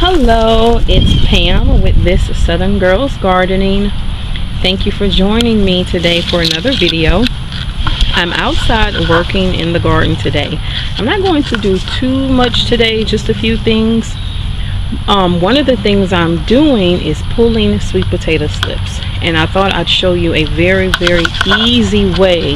Hello, it's Pam with This Southern Girls Gardening. Thank you for joining me today for another video. I'm outside working in the garden today. I'm not going to do too much today, just a few things. One of the things I'm doing is pulling sweet potato slips, and I thought I'd show you a very easy way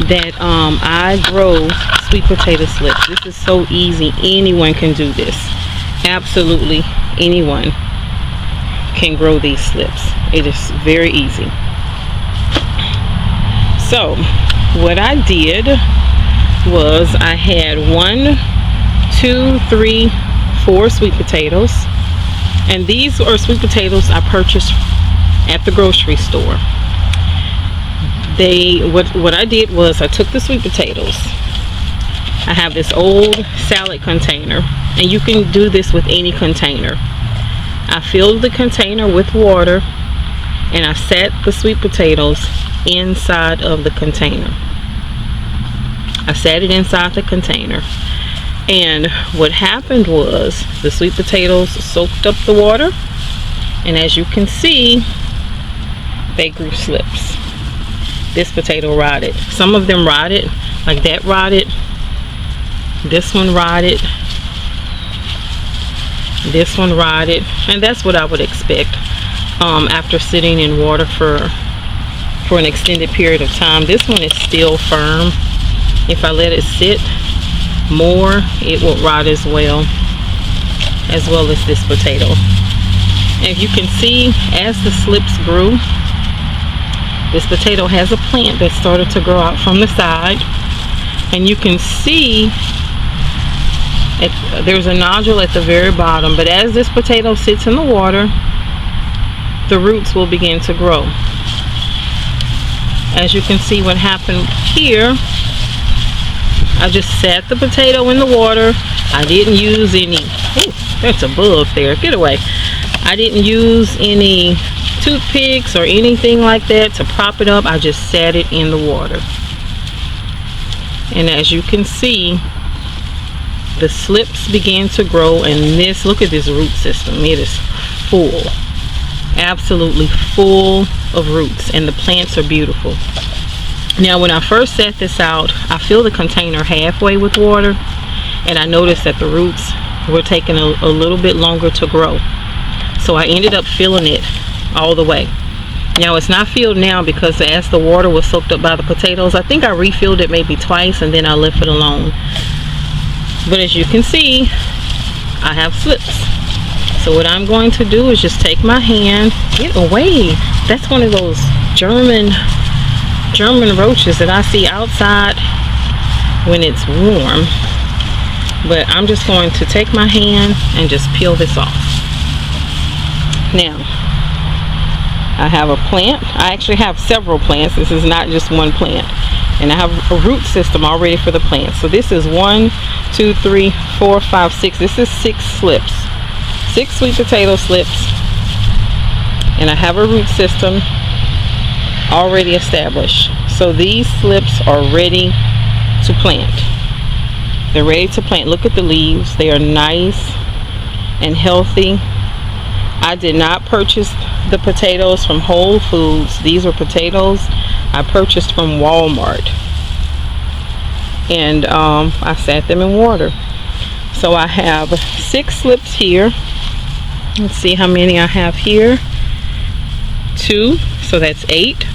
that I grow sweet potato slips. This is so easy. Anyone can do this. Absolutely anyone can grow these slips. It is very easy. So what I did was I had 1, 2, 3, 4 sweet potatoes, and these are sweet potatoes I purchased at the grocery store. What I did was I took the sweet potatoes. I have this old salad container, and you can do this with any container. I filled the container with water, and I set the sweet potatoes inside of the container. I set it inside the container, and what happened was the sweet potatoes soaked up the water, and as you can see, they grew slips. This potato rotted. Some of them rotted, like that rotted. This one rotted. This one rotted, and that's what I would expect after sitting in water for an extended period of time. This one is still firm. If I let it sit more, it will rot as well as this potato. And if you can see, as the slips grew, this potato has a plant that started to grow out from the side, and you can see there's a nodule at the very bottom, but as this potato sits in the water, the roots will begin to grow. As you can see, what happened here, I just sat the potato in the water. I didn't use any, that's a bug there, get away. I didn't use any toothpicks or anything like that to prop it up. I just sat it in the water, and as you can see, the slips began to grow. And this, look at this root system. It is full, absolutely full of roots, and the plants are beautiful. Now, when I first set this out, I filled the container halfway with water, and I noticed that the roots were taking a little bit longer to grow, so I ended up filling it all the way. Now, it's not filled now because as the water was soaked up by the potatoes, I think I refilled it maybe twice, and then I left it alone. But as you can see, I have slips. So what I'm going to do is just take my hand, get away. That's one of those German roaches that I see outside when it's warm. But I'm just going to take my hand and just peel this off. Now, I have a plant. I actually have several plants. This is not just one plant. And I have a root system already for the plant. So this is 1, 2, 3, 4, 5, 6. This is 6 slips. 6 sweet potato slips. And I have a root system already established. So these slips are ready to plant. They're ready to plant. Look at the leaves. They are nice and healthy. I did not purchase the potatoes from Whole Foods. These are potatoes I purchased from Walmart, and I sat them in water. So I have 6 slips here. Let's see how many I have here. 2, so that's 8.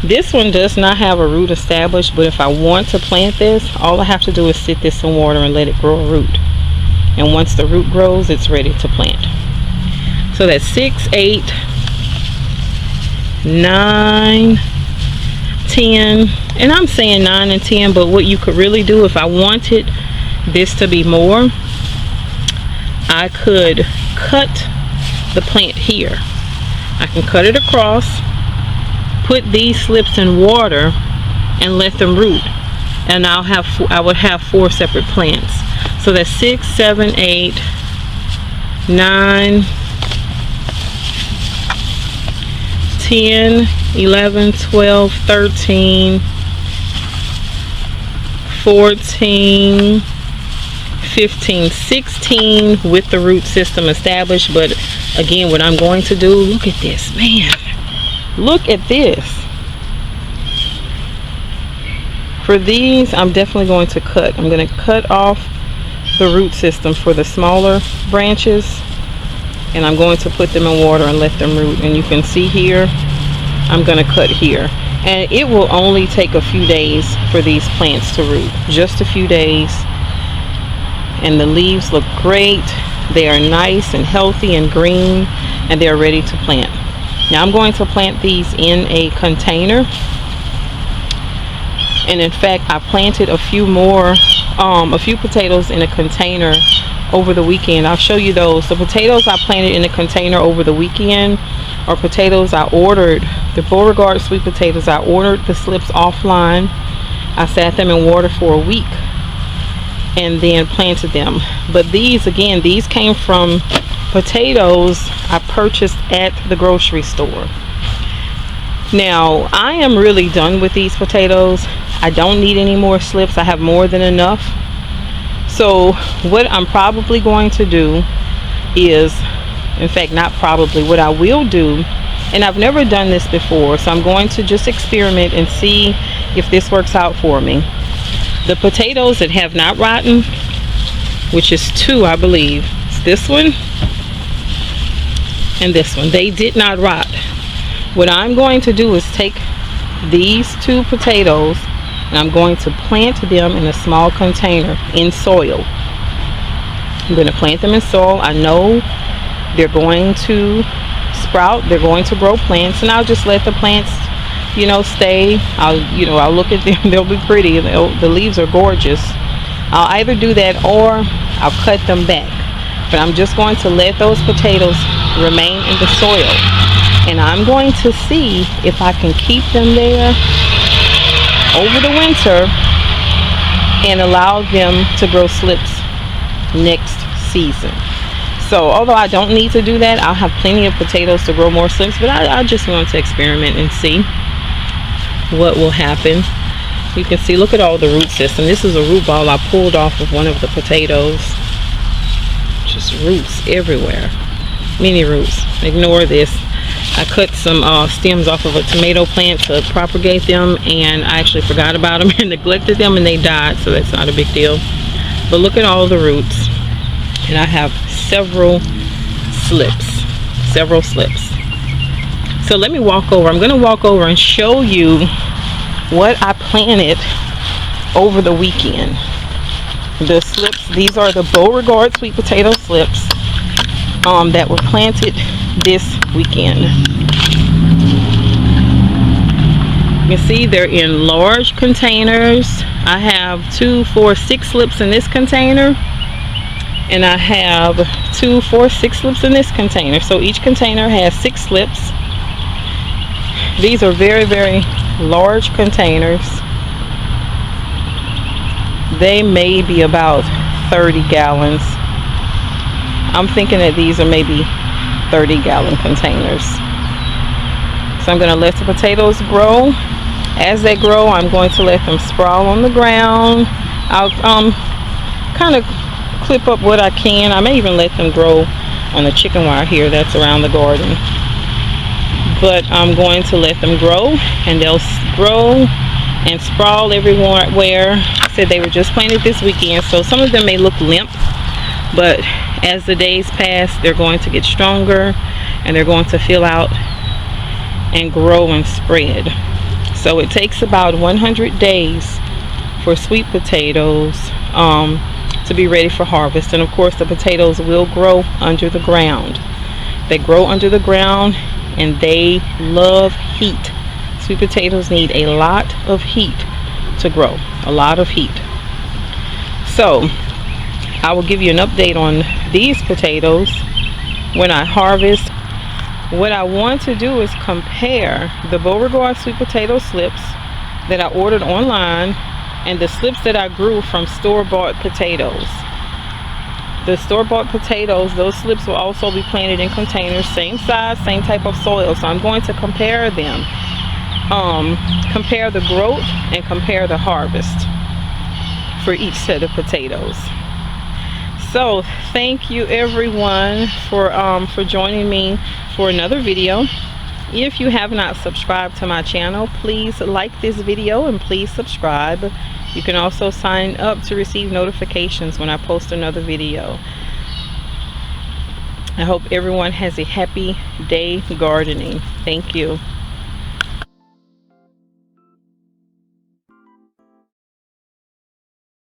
This one does not have a root established, but if I want to plant this, all I have to do is sit this in water and let it grow a root. And once the root grows, it's ready to plant. So that's 6, 8, 9, 10, and I'm saying 9 and 10, but what you could really do, if I wanted this to be more, I could cut the plant here. I can cut it across, put these slips in water, and let them root, and I would have 4 separate plants. So that's 6, 7, 8, 9, 10, 11, 12, 13, 14, 2015, 16 with the root system established. But again, what I'm going to do, look at this, man. Look at this. For these, I'm definitely going to cut. I'm going to cut off the root system for the smaller branches, and I'm going to put them in water and let them root. And you can see here, I'm going to cut here, and it will only take a few days for these plants to root, just a few days. And the leaves look great. They are nice and healthy and green, and they're ready to plant. Now I'm going to plant these in a container. And in fact, I planted a few potatoes in a container over the weekend. I'll show you those. The potatoes I planted in a container over the weekend are potatoes I ordered. The Beauregard sweet potatoes, I ordered the slips offline. I sat them in water for a week and then planted them. But these, again, these came from potatoes I purchased at the grocery store. Now, I am really done with these potatoes. I don't need any more slips. I have more than enough. So what I'm probably going to do is, in fact, not probably, what I will do, and I've never done this before, so I'm going to just experiment and see if this works out for me. The potatoes that have not rotten, which is two, I believe, it's this one and this one, they did not rot. What I'm going to do is take these two potatoes and I'm going to plant them in a small container in soil. I'm going to plant them in soil. I know they're going to sprout, they're going to grow plants, and I'll just let the plants, you know, stay. I'll look at them. They'll be pretty. The leaves are gorgeous. I'll either do that or I'll cut them back. But I'm just going to let those potatoes remain in the soil. And I'm going to see if I can keep them there over the winter and allow them to grow slips next season. So although I don't need to do that, I'll have plenty of potatoes to grow more slips, but I just want to experiment and see what will happen. You can see, look at all the root system. This is a root ball I pulled off of one of the potatoes. Just roots everywhere, many roots. Ignore this. I cut some stems off of a tomato plant to propagate them, and I actually forgot about them and neglected them, and they died, so that's not a big deal. But look at all the roots, and I have several slips. So let me walk over. I'm going to walk over and show you what I planted over the weekend. The slips, these are the Beauregard sweet potato slips that were planted this weekend. You can see they're in large containers. I have 2, 4, 6 slips in this container, and I have 2, 4, 6 slips in this container. So each container has 6 slips. These are very, very large containers. They may be about 30 gallons. I'm thinking that these are maybe 30-gallon containers. So I'm going to let the potatoes grow. As they grow, I'm going to let them sprawl on the ground. I'll kind of clip up what I can. I may even let them grow on the chicken wire here that's around the garden. But I'm going to let them grow, and they'll grow and sprawl everywhere. I said they were just planted this weekend, so some of them may look limp, but as the days pass, they're going to get stronger and they're going to fill out and grow and spread. So it takes about 100 days for sweet potatoes to be ready for harvest. And of course, the potatoes will grow under the ground. They grow under the ground and they love heat. Sweet potatoes need a lot of heat to grow, a lot of heat. So I will give you an update on these potatoes when I harvest. What I want to do is compare the Beauregard sweet potato slips that I ordered online and the slips that I grew from store-bought potatoes. The store-bought potatoes, those slips will also be planted in containers, same size, same type of soil. So I'm going to compare them, compare the growth and compare the harvest for each set of potatoes. So thank you everyone for joining me for another video. If you have not subscribed to my channel, please like this video and please subscribe. You can also sign up to receive notifications when I post another video. I hope everyone has a happy day gardening. Thank you.